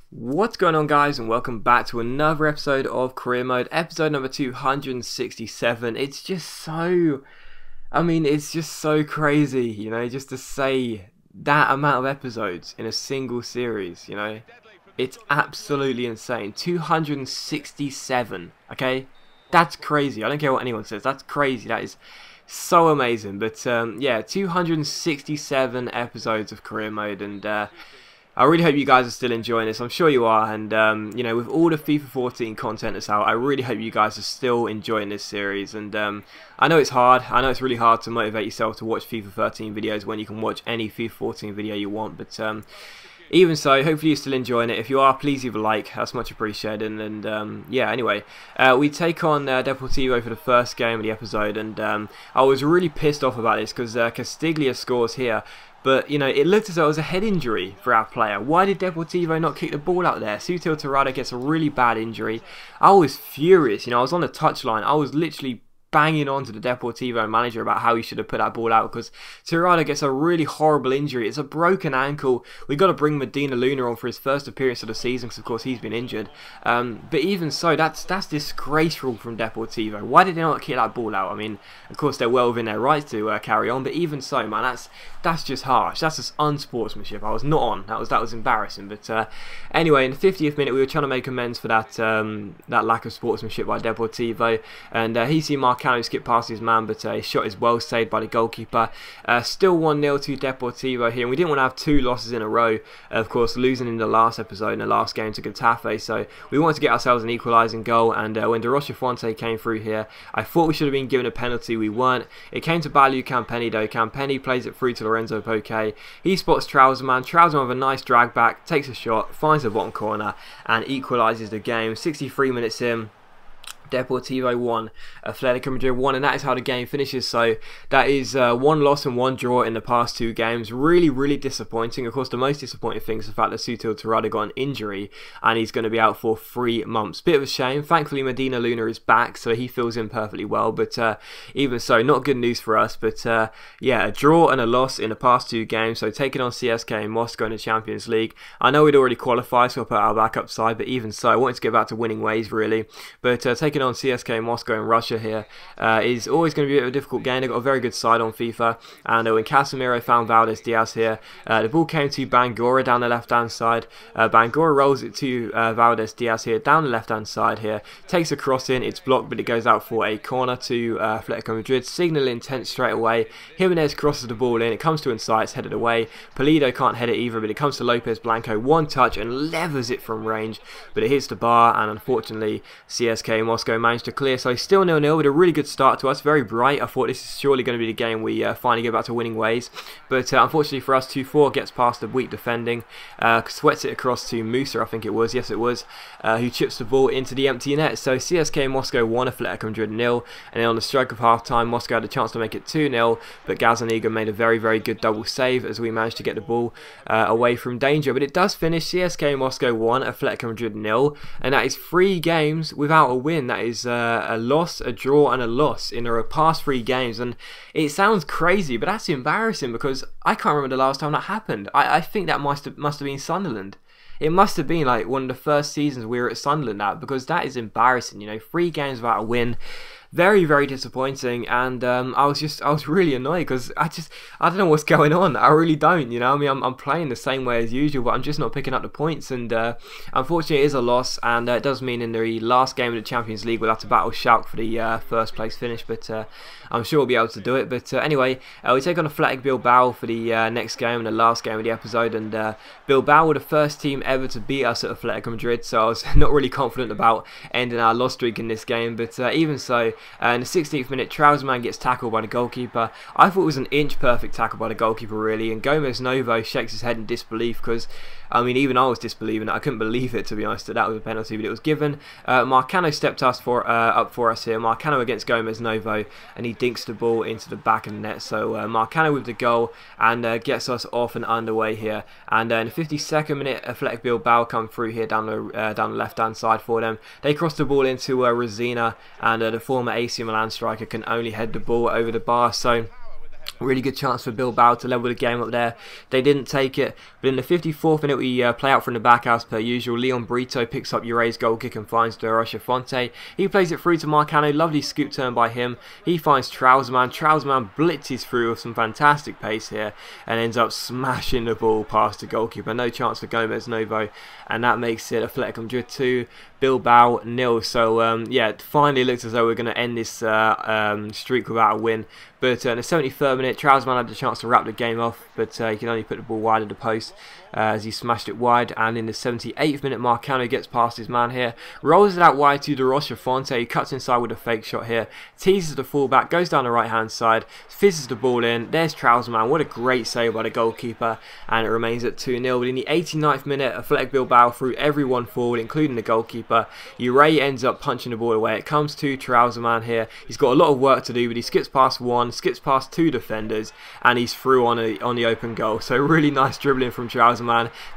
What's going on, guys, and welcome back to another episode of Career Mode, episode number 267. It's just so, it's just so crazy, you know, just to say that amount of episodes in a single series, you know. It's absolutely insane. 267, okay? That's crazy. I don't care what anyone says. That's crazy. That is so amazing. But, yeah, 267 episodes of Career Mode, and I really hope you guys are still enjoying this. I'm sure you are, and you know, with all the FIFA 14 content that's out, I really hope you guys are still enjoying this series. And I know it's hard. I know it's really hard to motivate yourself to watch FIFA 13 videos when you can watch any FIFA 14 video you want. But even so, hopefully you're still enjoying it. If you are, please leave a like. That's much appreciated. And yeah, anyway, we take on Deportivo for the first game of the episode, and I was really pissed off about this because Castiglia scores here. But, you know, it looked as though it was a head injury for our player. Why did Deportivo not kick the ball out there? Sutil Torrado gets a really bad injury. I was furious. You know, I was on the touchline. I was literally banging on to the Deportivo manager about how he should have put that ball out, because Torrado gets a really horrible injury. It's a broken ankle. We've got to bring Medina Luna on for his first appearance of the season, because of course he's been injured. But even so, that's disgraceful from Deportivo. Why did they not kick that ball out? I mean, of course they're well within their rights to carry on, but even so, man, that's just harsh. That's just unsportsmanship. I was not on. That was embarrassing. But anyway, in the 50th minute, we were trying to make amends for that that lack of sportsmanship by Deportivo, and he seen Marcano skip past his man, but his shot is well saved by the goalkeeper. Still 1-0 to Deportivo here, and we didn't want to have two losses in a row. Of course, losing in the last episode, in the last game to Getafe, so we wanted to get ourselves an equalising goal. And when De Rochafonte came through here, I thought we should have been given a penalty. We weren't. It came to Balu Campenny though. Campenny plays it through to Lorenzo Poke. He spots Trouserman. Trouserman with a nice drag back, takes a shot, finds the bottom corner, and equalises the game. 63 minutes in. Deportivo 1, Atletico Madrid 1, and that is how the game finishes. So that is 1 loss and 1 draw in the past 2 games. Really, really disappointing. Of course, the most disappointing thing is the fact that Sutil Torrado got an injury and he's going to be out for 3 months. Bit of a shame. Thankfully, Medina Luna is back, so he fills in perfectly well. But even so, not good news for us. But yeah, a draw and a loss in the past 2 games. So taking on CSK and Moscow in the Champions League. I know we'd already qualified, so I put our backup side. But even so, I wanted to get back to winning ways, really. But taking on CSK Moscow in Russia here is always going to be a bit of a difficult game. They've got a very good side on FIFA, and when Casemiro found Valdez Diaz here, the ball came to Bangura down the left hand side. Bangura rolls it to Valdez Diaz here down the left hand side here, takes a cross in, it's blocked, but it goes out for a corner to Atletico Madrid. Signal intent straight away. Jimenez crosses the ball in, it comes to inside, it's headed away. Pulido can't head it either, but it comes to Lopez Blanco, one touch and levers it from range, but it hits the bar, and unfortunately CSK Moscow managed to clear. So still 0-0 with a really good start to us, very bright. I thought this is surely going to be the game we finally get back to winning ways, but unfortunately for us, 2-4 gets past the weak defending, sweats it across to Musa, I think it was, yes it was, who chips the ball into the empty net. So CSK Moscow 1, Atletico Madrid 0, and then on the stroke of half time, Moscow had a chance to make it 2-0, but Gazzaniga made a very, very good double save as we managed to get the ball away from danger. But it does finish CSK Moscow 1, Atletico Madrid 0, and that is 3 games without a win. That is a loss, a draw, and a loss in the past 3 games. And it sounds crazy, but that's embarrassing because I can't remember the last time that happened. I think that must have been Sunderland. It must have been like one of the first seasons we were at Sunderland at, because that is embarrassing. You know, 3 games without a win. Very, very disappointing, and I was really annoyed because I don't know what's going on. I really don't, you know. I mean, I'm playing the same way as usual, but I'm just not picking up the points, and unfortunately it is a loss, and it does mean in the last game of the Champions League we'll have to battle Schalke for the first place finish, but I'm sure we'll be able to do it. But anyway, we take on Athletic Bilbao for the next game and the last game of the episode, and Bilbao were the first team ever to beat us at Atletico Madrid, so I was not really confident about ending our loss streak in this game, but even so, in the 16th minute, Trouserman gets tackled by the goalkeeper. I thought it was an inch perfect tackle by the goalkeeper, really, and Gomez Novo shakes his head in disbelief because, I mean, even I was disbelieving it. I couldn't believe it, to be honest, that was a penalty, but it was given. Marcano stepped up for us here. Marcano against Gomez Novo, and he dinks the ball into the back of the net. So Marcano with the goal, and gets us off and underway here. And in the 52nd minute, Athletic Bilbao come through here down the left-hand side for them. They cross the ball into Resina, and the former AC Milan striker can only head the ball over the bar. So Really good chance for Bilbao to level the game up there. They didn't take it, but in the 54th minute we play out from the back as per usual. Leon Brito picks up Ure's goal kick and finds De Rocha Fonte. He plays it through to Marcano. Lovely scoop turn by him. He finds Trouserman. Trouserman blitzes through with some fantastic pace here and ends up smashing the ball past the goalkeeper. No chance for Gomez Novo, and that makes it Athletic Madrid 2, Bilbao 0. So yeah, it finally looks as though we're going to end this streak without a win. But in the 73rd minute, Trouserman had the chance to wrap the game off, but he can only put the ball wide of the post as he smashed it wide. And in the 78th minute, Marcano gets past his man here, rolls it out wide to De Rocha Fonte. He cuts inside with a fake shot here, teases the fullback, goes down the right hand side, fizzes the ball in. There's Trouserman. What a great save by the goalkeeper, and it remains at 2-0. But in the 89th minute, Athletic Bilbao threw everyone forward, including the goalkeeper. Ure ends up punching the ball away. It comes to Trouserman here. He's got a lot of work to do, but he skips past one, skips past two defenders, and he's through on the open goal. So really nice dribbling from Trouserman.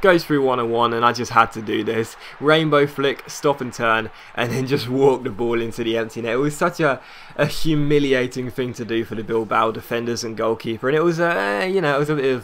Goes through 1-on-1, and I just had to do this. Rainbow flick, stop and turn, and then just walk the ball into the empty net. It was such a humiliating thing to do for the Bilbao defenders and goalkeeper, and it was you know, it was a bit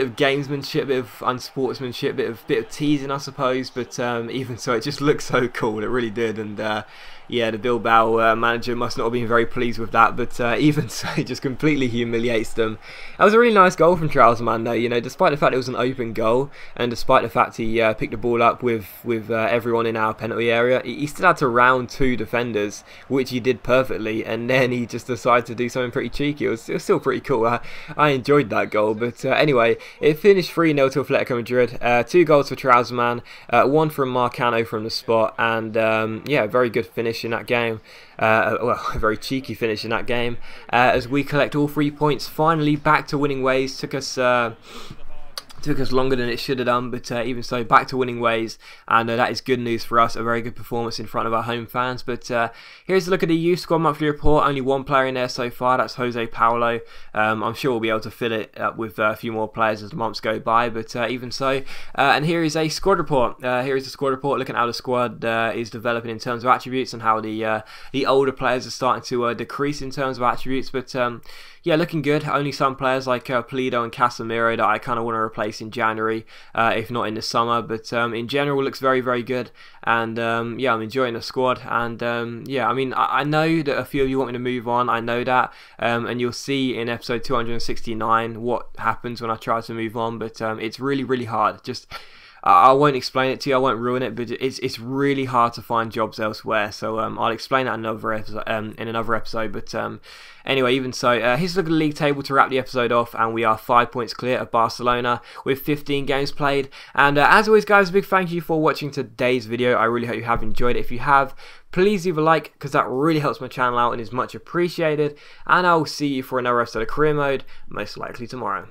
of gamesmanship, a bit of unsportsmanship, a bit of teasing, I suppose. But even so, it just looked so cool. It really did. And yeah, the Bilbao manager must not have been very pleased with that. But even so, it just completely humiliates them. That was a really nice goal from Trouserman, though. You know, despite the fact it was an open goal, and despite the fact he picked the ball up with everyone in our penalty area, he still had to round two defenders, which he did perfectly. And then he just decided to do something pretty cheeky. It was still pretty cool. I enjoyed that goal. But anyway, it finished 3-0 to Atletico Madrid. 2 goals for Trouserman, 1 from Marcano from the spot, and yeah, very good finish in that game. Well, a very cheeky finish in that game, as we collect all 3 points, finally back to winning ways. Took us longer than it should have done, but even so, back to winning ways, and that is good news for us. A very good performance in front of our home fans. But here's a look at the youth squad monthly report. Only 1 player in there so far, that's Jose Paulo. I'm sure we'll be able to fill it up with a few more players as the months go by, but even so. And here is a squad report. Here is the squad report, looking at how the squad is developing in terms of attributes, and how the older players are starting to decrease in terms of attributes. But yeah, looking good. Only some players like Pulido and Casemiro that I kind of want to replace in January, if not in the summer. But in general, looks very, very good. And yeah, I'm enjoying the squad. And yeah, I mean, I know that a few of you want me to move on. I know that. And you'll see in episode 269 what happens when I try to move on. But it's really, really hard. Just I won't explain it to you, I won't ruin it, but it's really hard to find jobs elsewhere. So I'll explain that in another episode. But anyway, even so, here's a look at the league table to wrap the episode off, and we are 5 points clear of Barcelona with 15 games played. And as always, guys, a big thank you for watching today's video. I really hope you have enjoyed it. If you have, please leave a like, because that really helps my channel out and is much appreciated. And I will see you for another episode of Career Mode, most likely tomorrow.